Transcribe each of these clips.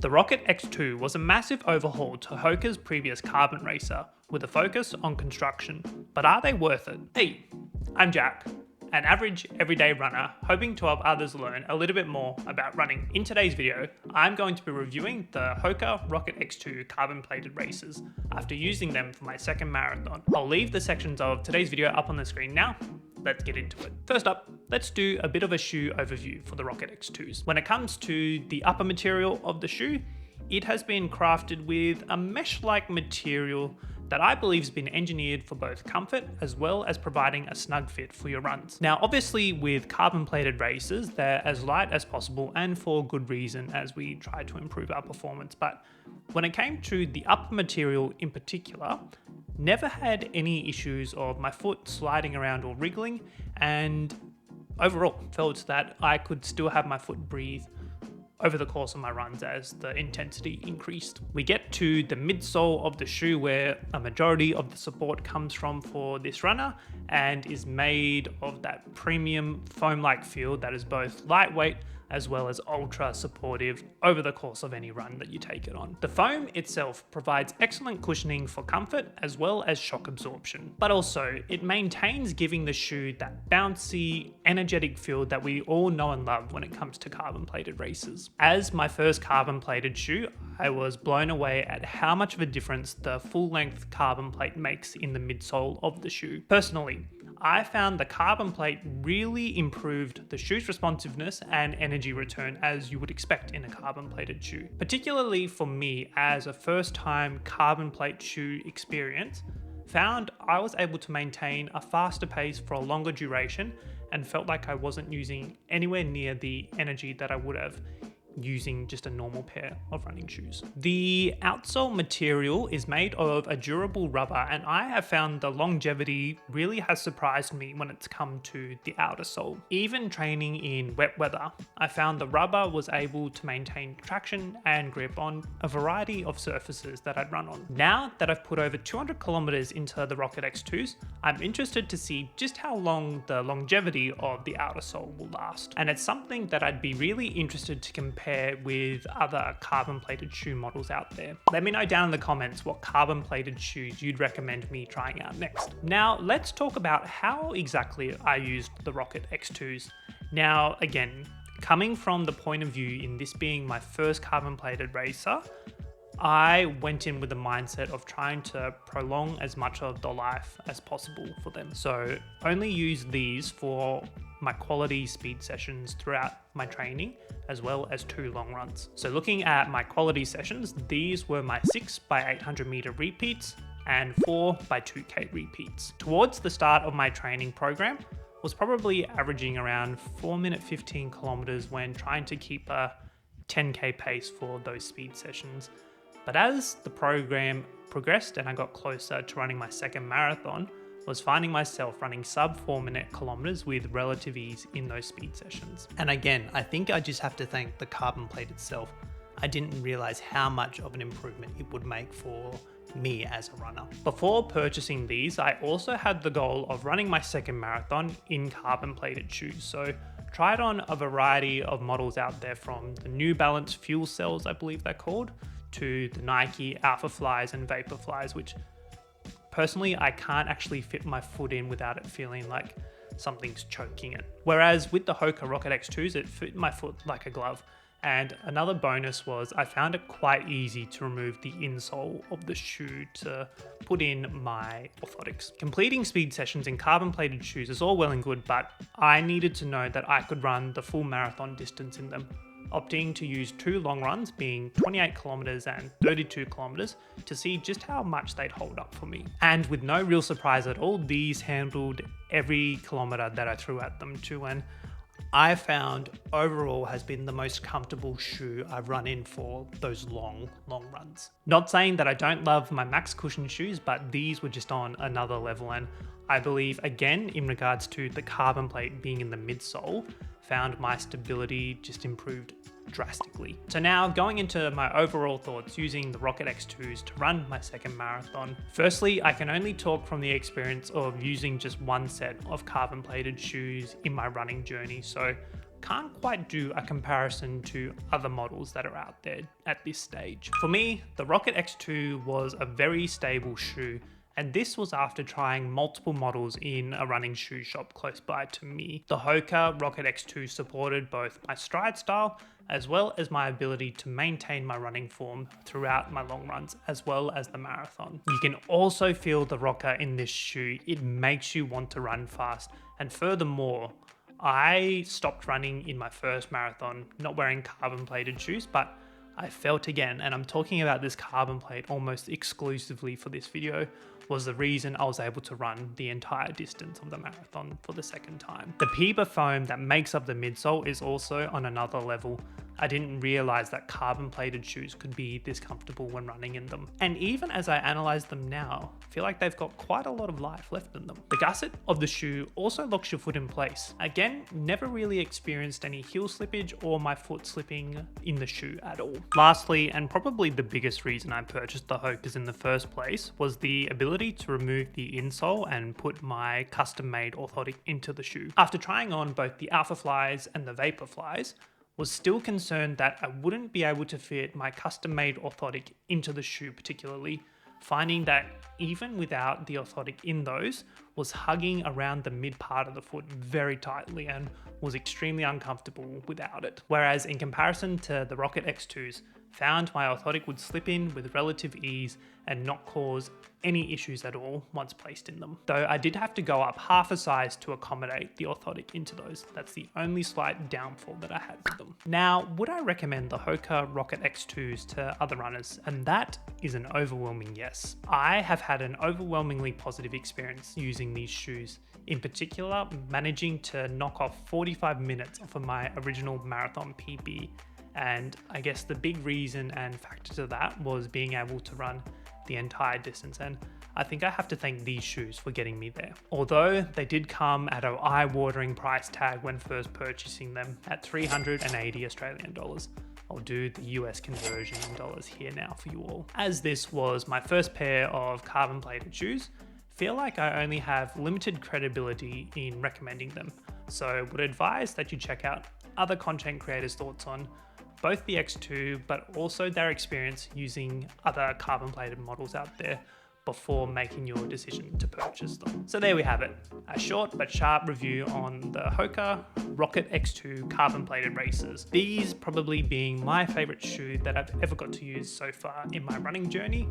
The Rocket X2 was a massive overhaul to Hoka's previous carbon racer, with a focus on construction. But are they worth it? Hey, I'm Jack, an average everyday runner hoping to help others learn a little bit more about running. In today's video, I'm going to be reviewing the Hoka Rocket X2 carbon plated racers after using them for my second marathon. I'll leave the sections of today's video up on the screen now. Let's get into it. First up, let's do a bit of a shoe overview for the Rocket X2s. When it comes to the upper material of the shoe, it has been crafted with a mesh-like material that I believe has been engineered for both comfort as well as providing a snug fit for your runs. Now, obviously with carbon plated racers, they're as light as possible and for good reason as we try to improve our performance. But when it came to the upper material in particular, never had any issues of my foot sliding around or wriggling, and overall felt that I could still have my foot breathe over the course of my runs as the intensity increased. We get to the midsole of the shoe where a majority of the support comes from for this runner and is made of that premium foam-like feel that is both lightweight as well as ultra supportive over the course of any run that you take it on. The foam itself provides excellent cushioning for comfort as well as shock absorption, but also it maintains giving the shoe that bouncy, energetic feel that we all know and love when it comes to carbon plated racers. As my first carbon plated shoe, I was blown away at how much of a difference the full length carbon plate makes in the midsole of the shoe. Personally, I found the carbon plate really improved the shoe's responsiveness and energy return as you would expect in a carbon plated shoe. Particularly for me as a first time carbon plate shoe experience, found I was able to maintain a faster pace for a longer duration and felt like I wasn't using anywhere near the energy that I would have using just a normal pair of running shoes. The outsole material is made of a durable rubber, and I have found the longevity really has surprised me when it's come to the outer sole. Even training in wet weather, I found the rubber was able to maintain traction and grip on a variety of surfaces that I'd run on. Now that I've put over 200 kilometers into the Rocket X2s, I'm interested to see just how long the longevity of the outer sole will last. And it's something that I'd be really interested to compare with other carbon plated shoe models out there. Let me know down in the comments what carbon plated shoes you'd recommend me trying out next. Now let's talk about how exactly I used the Rocket X2s. Now again, coming from the point of view in this being my first carbon plated racer, I went in with the mindset of trying to prolong as much of the life as possible for them. So only use these for my quality speed sessions throughout my training, as well as 2 long runs. So looking at my quality sessions, these were my 6x800 meter repeats and 4x2K repeats. Towards the start of my training program, was probably averaging around 4-minute 15 kilometers when trying to keep a 10K pace for those speed sessions. But as the program progressed and I got closer to running my second marathon, was finding myself running sub 4-minute kilometers with relative ease in those speed sessions. And again, I think I just have to thank the carbon plate itself. I didn't realize how much of an improvement it would make for me as a runner. Before purchasing these, I also had the goal of running my second marathon in carbon plated shoes. So tried on a variety of models out there, from the New Balance Fuel Cells, I believe they're called, to the Nike Alpha Flies and Vapor Flies, which personally I can't actually fit my foot in without it feeling like something's choking it. Whereas with the Hoka Rocket X2s, it fit my foot like a glove. And another bonus was I found it quite easy to remove the insole of the shoe to put in my orthotics. Completing speed sessions in carbon plated shoes is all well and good, but I needed to know that I could run the full marathon distance in them, opting to use 2 long runs, being 28 kilometers and 32 kilometers, to see just how much they'd hold up for me. And with no real surprise at all, these handled every kilometer that I threw at them too, and I found overall has been the most comfortable shoe I've run in for those long runs. Not saying that I don't love my max cushion shoes, but these were just on another level, and I believe again in regards to the carbon plate being in the midsole, found my stability just improved drastically. So now going into my overall thoughts using the Rocket X2s to run my second marathon. Firstly, I can only talk from the experience of using just one set of carbon plated shoes in my running journey. So can't quite do a comparison to other models that are out there at this stage. For me, the Rocket X2 was a very stable shoe, and this was after trying multiple models in a running shoe shop close by to me. The Hoka Rocket X2 supported both my stride style as well as my ability to maintain my running form throughout my long runs as well as the marathon. You can also feel the rocker in this shoe. It makes you want to run fast, and furthermore, I stopped running in my first marathon not wearing carbon plated shoes, but I felt again, and I'm talking about this carbon plate almost exclusively for this video, was the reason I was able to run the entire distance of the marathon for the second time. The PEBA foam that makes up the midsole is also on another level. I didn't realize that carbon plated shoes could be this comfortable when running in them. And even as I analyze them now, I feel like they've got quite a lot of life left in them. The gusset of the shoe also locks your foot in place. Again, never really experienced any heel slippage or my foot slipping in the shoe at all. Lastly, and probably the biggest reason I purchased the Hokas in the first place, was the ability to remove the insole and put my custom-made orthotic into the shoe. After trying on both the Alpha Flies and the Vapor Flies, was still concerned that I wouldn't be able to fit my custom-made orthotic into the shoe particularly, finding that even without the orthotic in those, was hugging around the mid part of the foot very tightly and was extremely uncomfortable without it. Whereas in comparison to the Rocket X2s, found my orthotic would slip in with relative ease and not cause any issues at all once placed in them. Though I did have to go up half a size to accommodate the orthotic into those. That's the only slight downfall that I had with them. Now, would I recommend the Hoka Rocket X2s to other runners? And that is an overwhelming yes. I have had an overwhelmingly positive experience using these shoes. In particular, managing to knock off 45 minutes off of my original marathon PB. And I guess the big reason and factor to that was being able to run the entire distance, and I think I have to thank these shoes for getting me there. Although they did come at an eye-watering price tag when first purchasing them at 380 Australian dollars. I'll do the US conversion in dollars here now for you all. As this was my first pair of carbon plated shoes, feel like I only have limited credibility in recommending them, so would advise that you check out other content creators' thoughts on both the X2, but also their experience using other carbon plated models out there before making your decision to purchase them. So there we have it, a short but sharp review on the Hoka Rocket X2 carbon plated racers. These probably being my favorite shoe that I've ever got to use so far in my running journey.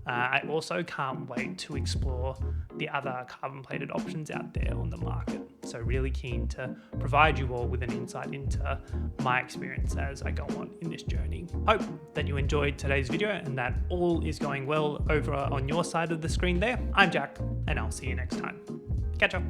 I also can't wait to explore the other carbon plated options out there on the market. So really keen to provide you all with an insight into my experience as I go on in this journey. Hope that you enjoyed today's video and that all is going well over on your side of the screen there. I'm Jack, and I'll see you next time. Catch up.